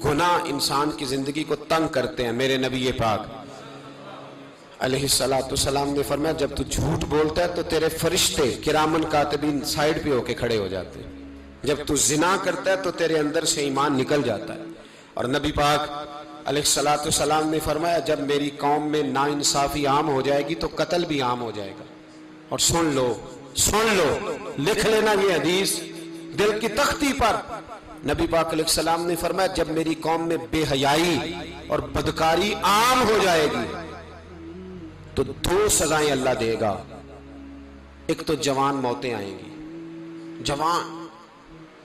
گناہ انسان کی زندگی کو تنگ کرتے ہیں۔ میرے نبی پاک علیہ السلام نے فرمایا جب تو جھوٹ بولتا ہے تو تیرے فرشتے کرامن کاتبین سائیڈ پہ ہو کے کھڑے ہو جاتے ہیں، جب تو زنا کرتا ہے تو تیرے اندر سے ایمان نکل جاتا ہے۔ اور نبی پاک علیہ السلام نے فرمایا جب میری قوم میں ناانصافی عام ہو جائے گی تو قتل بھی عام ہو جائے گا۔ اور سن لو لکھ لینا یہ حدیث دل کی تختی پر، نبی پاک علیہ السلام نے فرمایا جب میری قوم میں بے حیائی اور بدکاری عام ہو جائے گی تو 2 سزائیں اللہ دے گا۔ ایک تو جوان موتیں آئیں گی،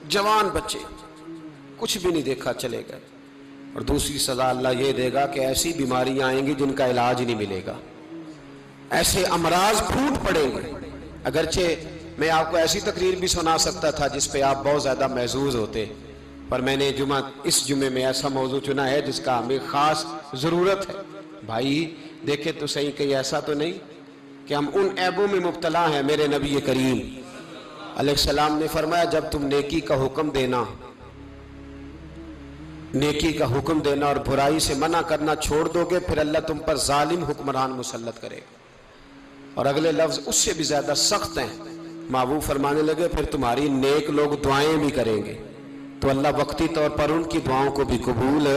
جوان بچے کچھ بھی نہیں دیکھا چلے گئے، اور دوسری سزا اللہ یہ دے گا کہ ایسی بیماریاں آئیں گی جن کا علاج نہیں ملے گا، ایسے امراض پھوٹ پڑیں گے۔ اگرچہ میں آپ کو ایسی تقریر بھی سنا سکتا تھا جس پہ آپ بہت زیادہ محظوظ ہوتے، پر میں نے اس جمعے میں ایسا موضوع چنا ہے جس کا ہمیں خاص ضرورت ہے۔ بھائی دیکھے تو صحیح کہ ایسا تو نہیں کہ ہم ان عیبوں میں مبتلا ہیں۔ میرے نبی کریم علیہ السلام نے فرمایا جب تم نیکی کا حکم دینا اور برائی سے منع کرنا چھوڑ دو گے پھر اللہ تم پر ظالم حکمران مسلط کرے گا۔ اور اگلے لفظ اس سے بھی زیادہ سخت ہیں، محبوب فرمانے لگے پھر تمہاری نیک لوگ دعائیں بھی کریں گے تو اللہ وقتی طور پر ان کی دعاؤں کو بھی قبول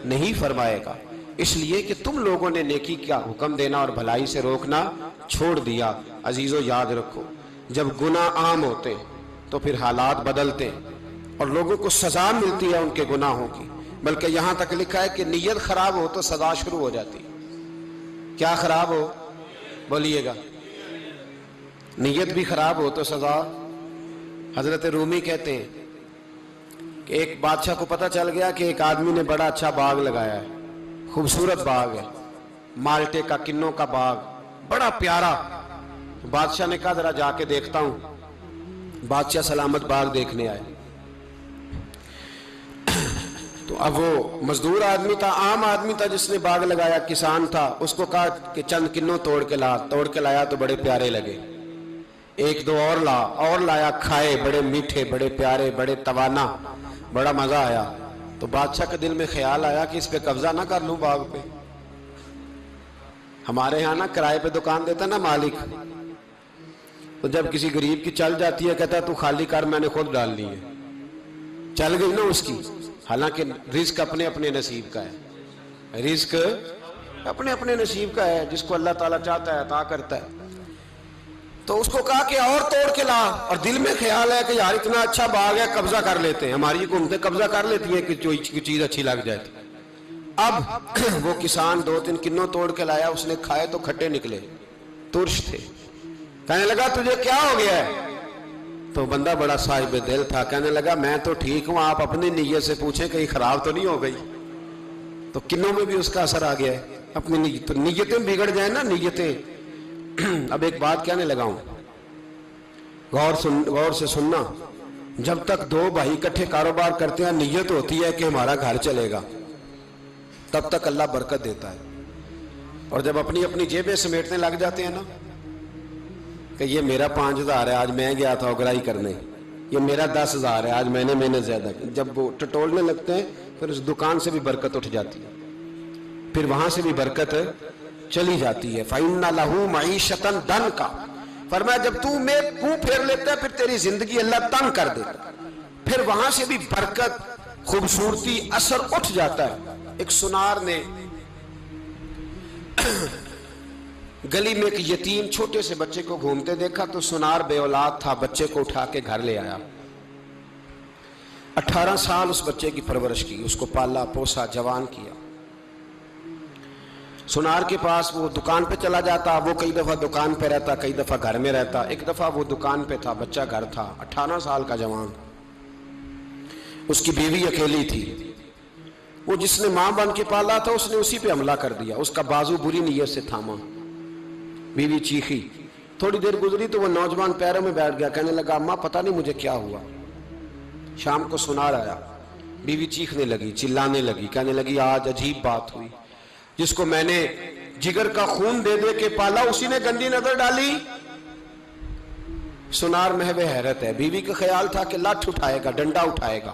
نہیں فرمائے گا، اس لیے کہ تم لوگوں نے نیکی کا حکم دینا اور بھلائی سے روکنا چھوڑ دیا۔ عزیزو یاد رکھو جب گناہ عام ہوتے تو پھر حالات بدلتے اور لوگوں کو سزا ملتی ہے ان کے گناہوں کی، بلکہ یہاں تک لکھا ہے کہ نیت خراب ہو تو سزا شروع ہو جاتی۔ کیا خراب ہو؟ بولیے گا۔ نیت بھی خراب ہو تو سزا۔ حضرت رومی کہتے ہیں کہ ایک بادشاہ کو پتہ چل گیا کہ ایک آدمی نے بڑا اچھا باغ لگایا ہے، خوبصورت باغ ہے، مالٹے کا کنوں کا باغ بڑا پیارا۔ بادشاہ نے کہا ذرا جا کے دیکھتا ہوں۔ بادشاہ سلامت باغ دیکھنے آئے تو اب وہ مزدور آدمی تھا، عام آدمی تھا جس نے باغ لگایا، کسان تھا، اس کو کہا کہ چند کنوں توڑ کے لایا تو بڑے پیارے لگے۔ ایک دو اور لایا، کھائے، بڑے میٹھے، بڑے پیارے، بڑے توانا، بڑا مزہ آیا۔ تو بادشاہ کے دل میں خیال آیا کہ اس پہ قبضہ نہ کر لوں باغ پہ۔ ہمارے ہاں نا کرائے پہ دکان دیتا نا مالک، تو جب کسی غریب کی چل جاتی ہے کہتا ہے تو خالی کر، میں نے خود ڈال لی ہے، چل گئی نا اس کی۔ حالانکہ رزق اپنے اپنے نصیب کا ہے، رزق اپنے اپنے نصیب کا ہے، جس کو اللہ تعالیٰ چاہتا ہے عطا کرتا ہے۔ تو اس کو کہا کہ اور توڑ کے لا، اور دل میں خیال ہے کہ یار اتنا اچھا باغ ہے قبضہ کر لیتے ہیں، ہماری حکومتیں قبضہ کر لیتی ہیں کہ کوئی چیز اچھی لگ جائے۔ اب وہ کسان 2-3 کنوں توڑ کے لایا، اس نے کھائے تو کھٹے نکلے، ترش تھے۔ کہنے لگا تجھے کیا ہو گیا ہے؟ تو بندہ بڑا صاحب دل تھا، کہنے لگا میں تو ٹھیک ہوں، آپ اپنی نیت سے پوچھیں کہیں خراب تو نہیں ہو گئی۔ تو کنوں میں بھی اس کا اثر آ گیا ہے، اپنی نیتیں بگڑ جائیں نا، نیتیں۔ اب ایک بات کہنے لگا ہوں، غور سے سننا، جب تک 2 بھائی اکٹھے کاروبار کرتے ہیں نیت ہوتی ہے کہ ہمارا گھر چلے گا، تب تک اللہ برکت دیتا ہے۔ اور جب اپنی اپنی جیبیں سمیٹنے لگ جاتے ہیں نا کہ یہ میرا 5000 ہے آج میں گیا تھا اگرائی کرنے، یہ میرا 10000 ہے آج میں نے محنت زیادہ کی، جب وہ ٹٹولنے لگتے ہیں پھر اس دکان سے بھی برکت اٹھ جاتی ہے، پھر وہاں سے بھی برکت چلی جاتی ہے۔ فَإِنَّ لَهُ مَعِيشَةً ضَنْكَ، فرمایا جب تو میں منہ پھیر لیتا ہے پھر تیری زندگی اللہ تنگ کر دیتا، پھر وہاں سے بھی برکت، خوبصورتی، اثر اٹھ جاتا ہے۔ ایک سنار نے گلی میں ایک یتیم چھوٹے سے بچے کو گھومتے دیکھا تو سنار بے اولاد تھا، بچے کو اٹھا کے گھر لے آیا، 18 سال اس بچے کی پرورش کی، اس کو پالا پوسا، جوان کیا۔ سنار کے پاس وہ دکان پہ چلا جاتا، وہ کئی دفعہ دکان پہ رہتا، کئی دفعہ گھر میں رہتا۔ ایک دفعہ وہ دکان پہ تھا، بچہ گھر تھا، 18 سال کا جوان، اس کی بیوی اکیلی تھی۔ وہ جس نے ماں بن کے پالا تھا اس نے اسی پہ حملہ کر دیا، اس کا بازو بری نیت سے تھاما، بیوی چیخی۔ تھوڑی دیر گزری تو وہ نوجوان پیروں میں بیٹھ گیا، کہنے لگا اماں پتہ نہیں مجھے کیا ہوا۔ شام کو سنار آیا، بیوی چیخنے لگی، چلانے لگی، کہنے لگی آج عجیب بات ہوئی، جس کو میں نے جگر کا خون دے دے کے پالا اسی نے گندی نظر ڈالی۔ سنار محو حیرت ہے، بیوی کا خیال تھا کہ لاٹھ اٹھائے گا، ڈنڈا اٹھائے گا،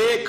1,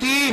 3,